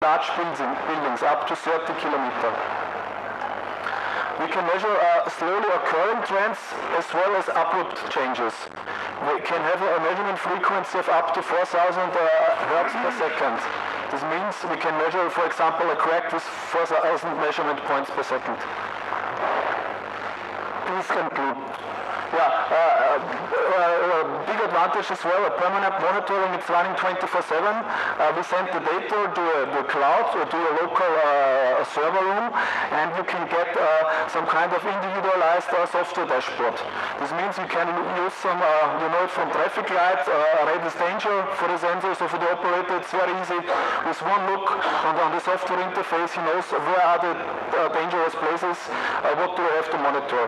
large buildings up to 30 kilometers. We can measure slowly occurring trends as well as abrupt changes. We can have a measurement frequency of up to 4,000 hertz per second. This means we can measure, for example, a crack with 4,000 measurement points per second. Please conclude. Yeah, big advantage as well, a permanent monitoring, it's running 24/7. We send the data to the cloud or to a local server room, and you can get some kind of individualized software dashboard. This means you can use some, you know it from traffic lights, radius danger for the sensors or for the operator. It's very easy. With one look on the software interface, he knows where are the dangerous places, what do we have to monitor.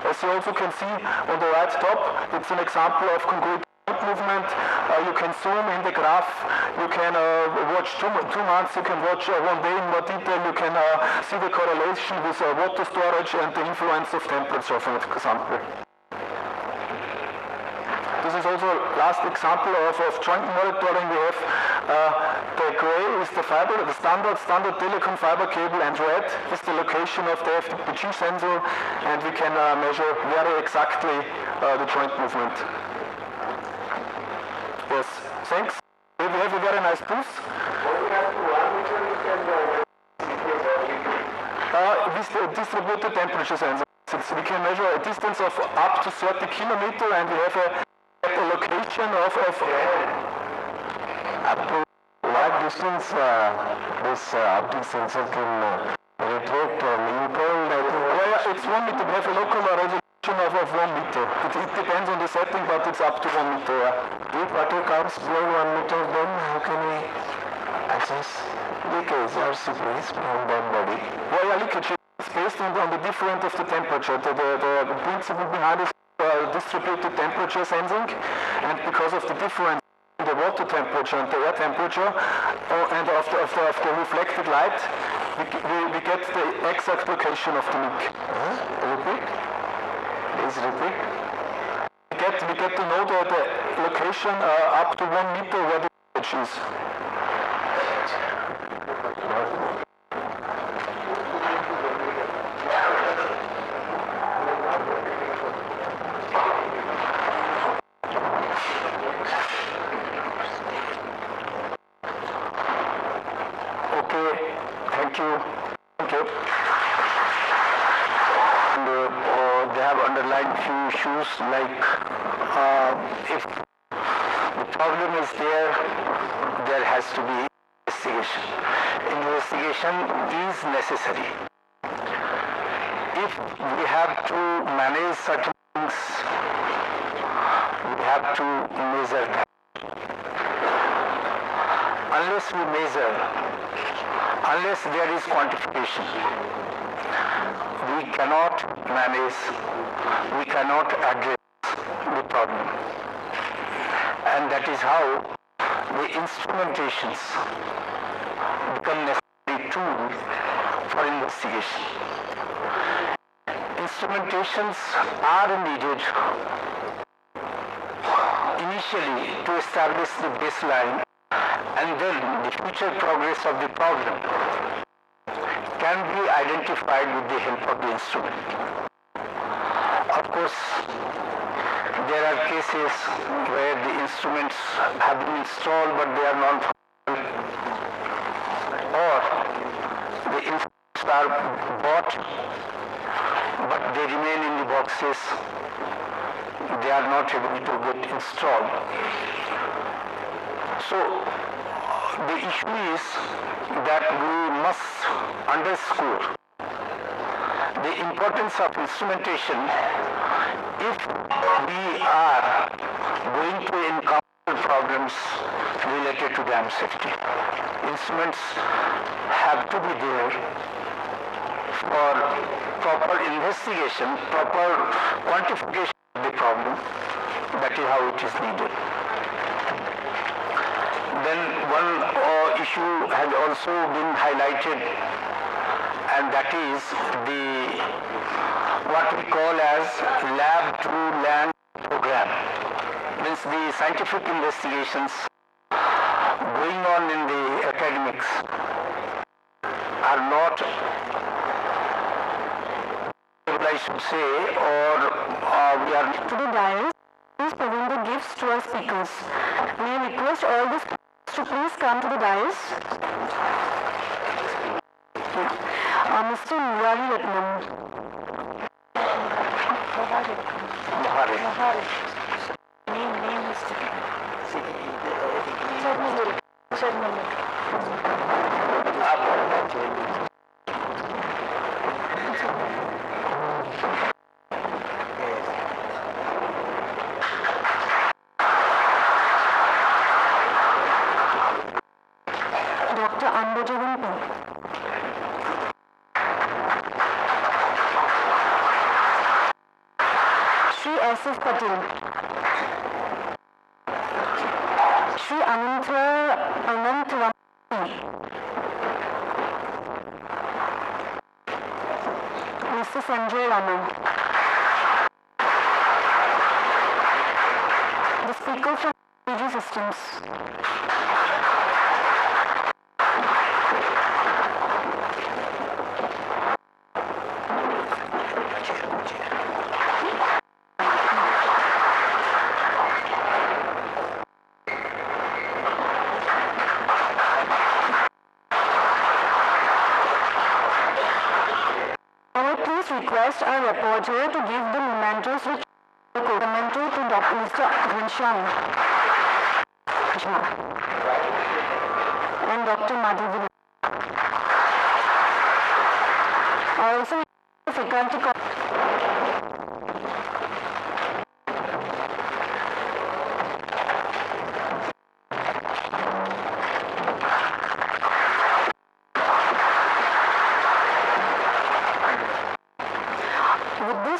As you also can see on the right top, it's an example of concrete movement. You can zoom in the graph, you can watch 2 months, you can watch 1 day in more detail, you can see the correlation with water storage and the influence of temperature, for example. This is also last example of joint monitoring. We have the gray is the fiber, the standard telecom fiber cable, and red is the location of the FPG sensor, and we can measure very exactly the joint movement. Yes, thanks. We have a very nice booth. With the distributed temperature sensor, we can measure a distance of up to 30 kilometers, and we have a location of up to what distance this optic sensor can retract or leopold? Yeah, it's 1 meter. We have a local resolution of 1 meter. It depends on the setting, but it's up to 1 meter. Yeah. If water comes below 1 meter, then how can we access leakage or seepage from that body? Yeah, leakage is based on the difference of the temperature. The principle behind it distributed temperature sensing, and because of the difference in the water temperature and the air temperature and of the reflected light, we get the exact location of the leak. Repeat? Please repeat. We get to know the location up to 1 meter where the leakage is. Thank you. And, they have underlined few issues like if the problem is there has to be investigation. Investigation is necessary. If we have to manage certain things, we have to measure that. Unless we measure, unless there is quantification, we cannot manage, we cannot address the problem. And that is how the instrumentations become necessary tool for investigation. Instrumentations are needed initially to establish the baseline, and then the future progress of the problem can be identified with the help of the instrument. Of course, there are cases where the instruments have been installed but they are non-functional, or the instruments are bought but they remain in the boxes, they are not able to get installed. So, the issue is that we must underscore the importance of instrumentation if we are going to encounter problems related to dam safety. Instruments have to be there for proper investigation, proper quantification of the problem. That is how it is needed. Then one issue has also been highlighted, and that is what we call as lab to land program. Means the scientific investigations going on in the academics are not, I should say, or we are to the dais. Please present the gifts to our speakers. May I request all the speakers to please come to the dais. Mr. Murari Ratnam. Name is Dr. Ambajavan P. Shri S.F. Patel. Shri Anantram P. Mr. Sanjay Raman. The speaker from PG Systems. Request our reporter to give the mementos to Mr. Ghanshyam and Dr. Madhavi. Also, faculty.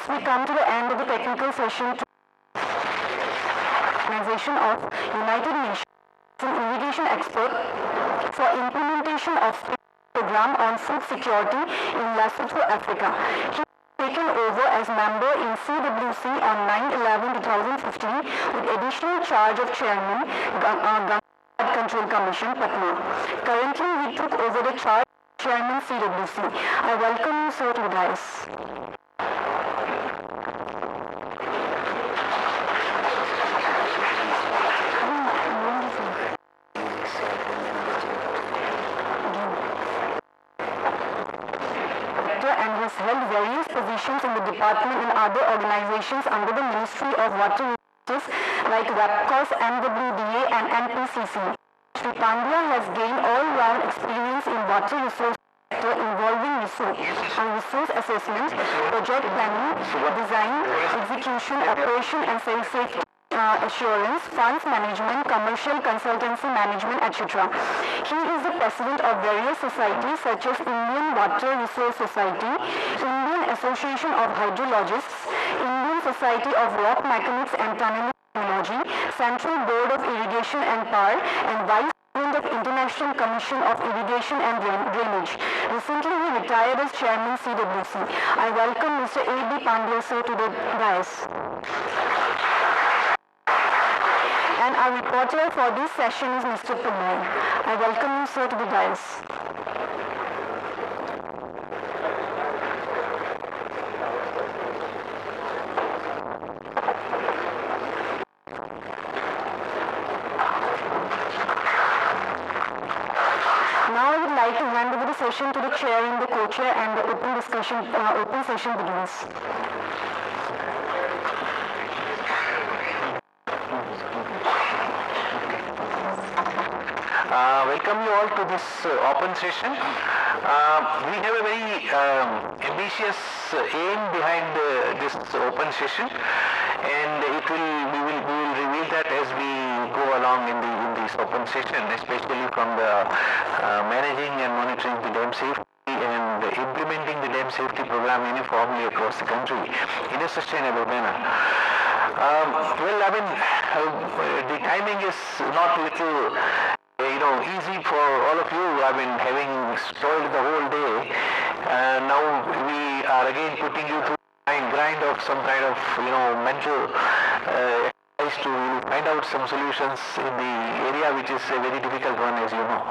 We come to the end of the technical session to Organization of United Nations, an irrigation expert for implementation of program on food security in Lesotho, Africa. He was taken over as member in CWC on 9/11/2015 with additional charge of chairman, Gun Control Commission, Patna. Currently, he took over the charge of chairman CWC. I welcome you, sir, to the dais. And has held various positions in the department and other organizations under the Ministry of Water Resources like WAPCOS, NWDA and NPCC. Shri Pandya has gained all-round experience in water resource sector involving resource and resource assessment, project planning, design, execution, operation and safety assurance, funds management, commercial consultancy management, etc. He is the president of various societies such as Indian Water Resource Society, Indian Association of Hydrologists, Indian Society of Rock Mechanics and Tunnel Technology, Central Board of Irrigation and Power, and Vice President of International Commission of Irrigation and Drainage. Recently, he retired as Chairman CWC. I welcome Mr. A.B. Pandya sir to the dais. And our reporter for this session is Mr. Pillai. I welcome you, sir, to the dais. Now I would like to hand over the session to the chair and the co-chair, and the open session begins. Welcome you all to this open session. We have a very ambitious aim behind this open session, and we will reveal that as we go along in this open session, especially from the managing and monitoring the dam safety and implementing the dam safety program uniformly across the country in a sustainable manner. The timing is not little easy for all of you. I mean, having toiled the whole day, now we are again putting you through a grind of some kind of mental exercise to find out some solutions in the area which is a very difficult one, as you know.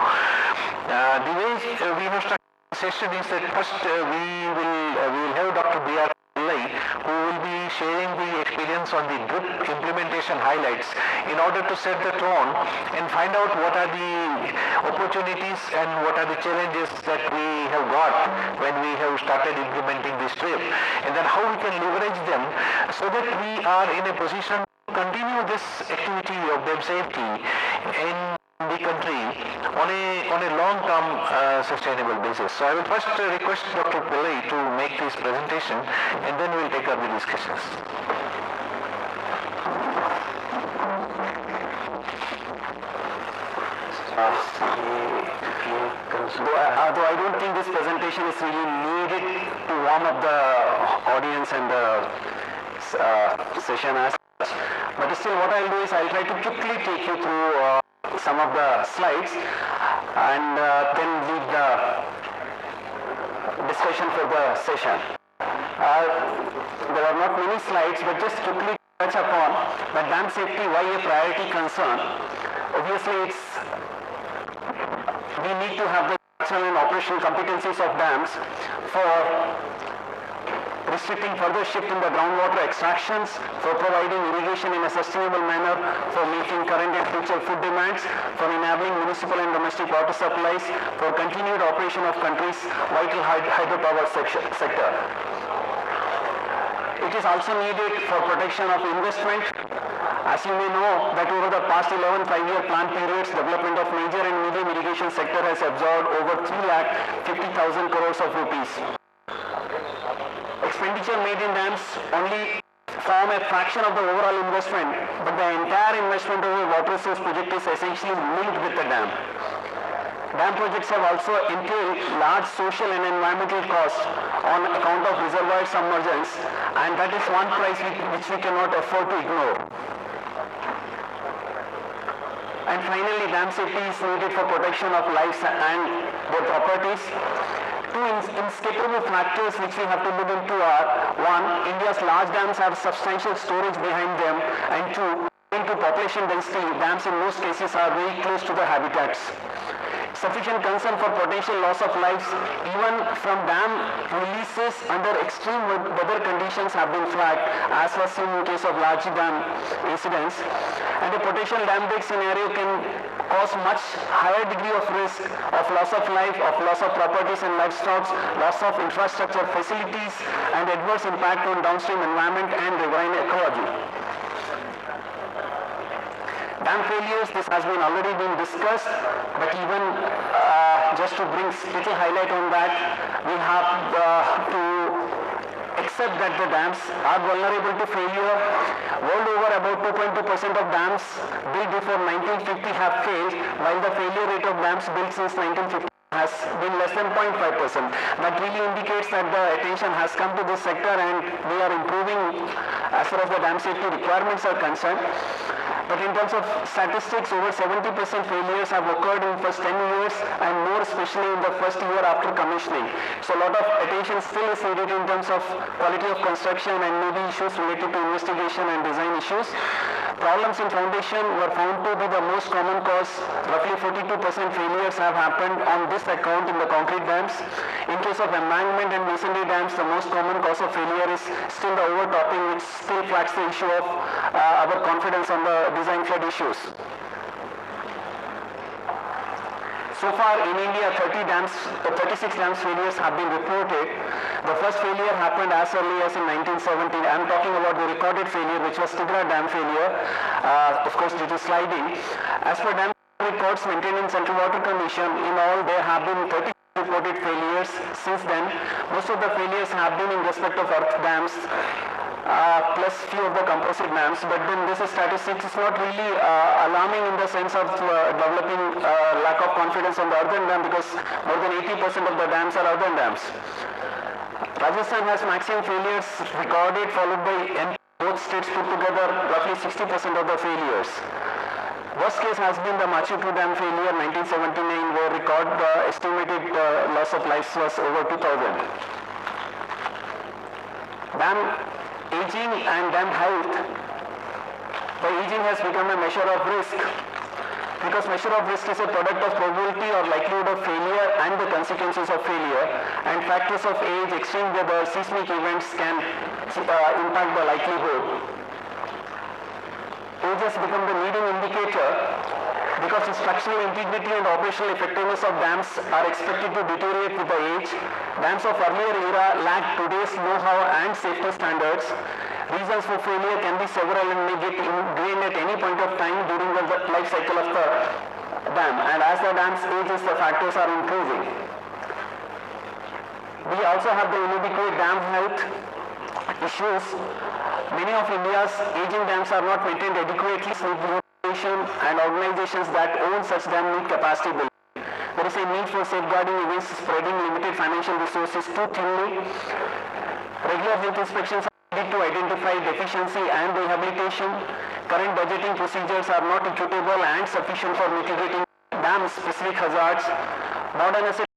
The way we have structured the session is that first we will have Dr. B.R. Pillai, who will be sharing the experience on the drip implementation highlights in order to set the tone and find out what are the opportunities and what are the challenges that we have got when we have started implementing this drip, and then how we can leverage them so that we are in a position to continue this activity of dam safety in the country on a long-term sustainable basis. So I will first request Dr. Pillai to make this presentation, and then we will take up the discussions. Though I don't think this presentation is really needed to warm up the audience and the session as such, but still what I'll do is I'll try to quickly take you through some of the slides and then leave the discussion for the session. There are not many slides, but just quickly touch upon the dam safety, why a priority concern. Obviously, we need to have the structural and operational competencies of dams for restricting further shift in the groundwater extractions, for providing irrigation in a sustainable manner, for meeting current and future food demands, for enabling municipal and domestic water supplies, for continued operation of country's vital hydropower sector. It is also needed for protection of investment. As you may know that over the past 11 5-year plan periods, development of major and medium irrigation sector has absorbed over 3,50,000 crores of rupees. Expenditure made in dams only form a fraction of the overall investment, but the entire investment over water resource project is essentially linked with the dam. Dam projects have also entailed large social and environmental costs on account of reservoir submergence, and that is one price which we cannot afford to ignore. And finally, dam safety is needed for protection of lives and their properties. Two inescapable factors which we have to look into are: one, India's large dams have substantial storage behind them, and two, owing to population density, dams in most cases are very close to the habitats. Sufficient concern for potential loss of lives even from dam releases under extreme weather conditions have been flagged, as was seen in case of large dam incidents, and a potential dam break scenario can cause much higher degree of risk of loss of life, of loss of properties and livestock, loss of infrastructure facilities, and adverse impact on downstream environment and riverine ecology. Dam failures, this has already been discussed, but even just to bring little highlight on that, we have to accept that the dams are vulnerable to failure. World over, about 2.2% of dams built before 1950 have failed, while the failure rate of dams built since 1950 has been less than 0.5%. That really indicates that the attention has come to this sector and we are improving as far as the dam safety requirements are concerned. But in terms of statistics, over 70% failures have occurred in the first 10 years and more especially in the first year after commissioning. So a lot of attention still is needed in terms of quality of construction and maybe issues related to investigation and design issues. Problems in foundation were found to be the most common cause. Roughly 42% failures have happened on this account in the concrete dams. In case of embankment and masonry dams, the most common cause of failure is still the overtopping, which still flags the issue of our confidence on the design flood issues. So far in India, 36 dams failures have been reported. The first failure happened as early as in 1970. I'm talking about the recorded failure, which was Tigra Dam failure, of course due to sliding. As per dam records maintained in Central Water Commission, in all there have been 30 reported failures since then. Most of the failures have been in respect of earth dams, plus few of the composite dams, but then this statistics is not really alarming in the sense of developing lack of confidence on the earthen dam, because more than 80% of the dams are earthen dams. Rajasthan has maximum failures recorded, followed by MP. Both states put together roughly 60% of the failures. Worst case has been the Machu Picchu Dam failure 1979, where the estimated loss of lives was over 2,000. Dam aging and dam health. The aging has become a measure of risk. because measure of risk is a product of probability or likelihood of failure and the consequences of failure, and factors of age, extreme weather, seismic events can impact the likelihood. Age has become the leading indicator because the structural integrity and operational effectiveness of dams are expected to deteriorate with the age. Dams of earlier era lacked today's know-how and safety standards. Reasons for failure can be several and may get ingrained at any point of time during the life cycle of the dam, and as the dam's ages, the factors are increasing. We also have the inadequate dam health issues. Many of India's aging dams are not maintained adequately, and organizations that own such dam need capacity building. There is a need for safeguarding against spreading limited financial resources too thinly. Regular health inspections are needed to identify deficiency and rehabilitation. Current budgeting procedures are not equitable and sufficient for mitigating dam-specific hazards. Modern asset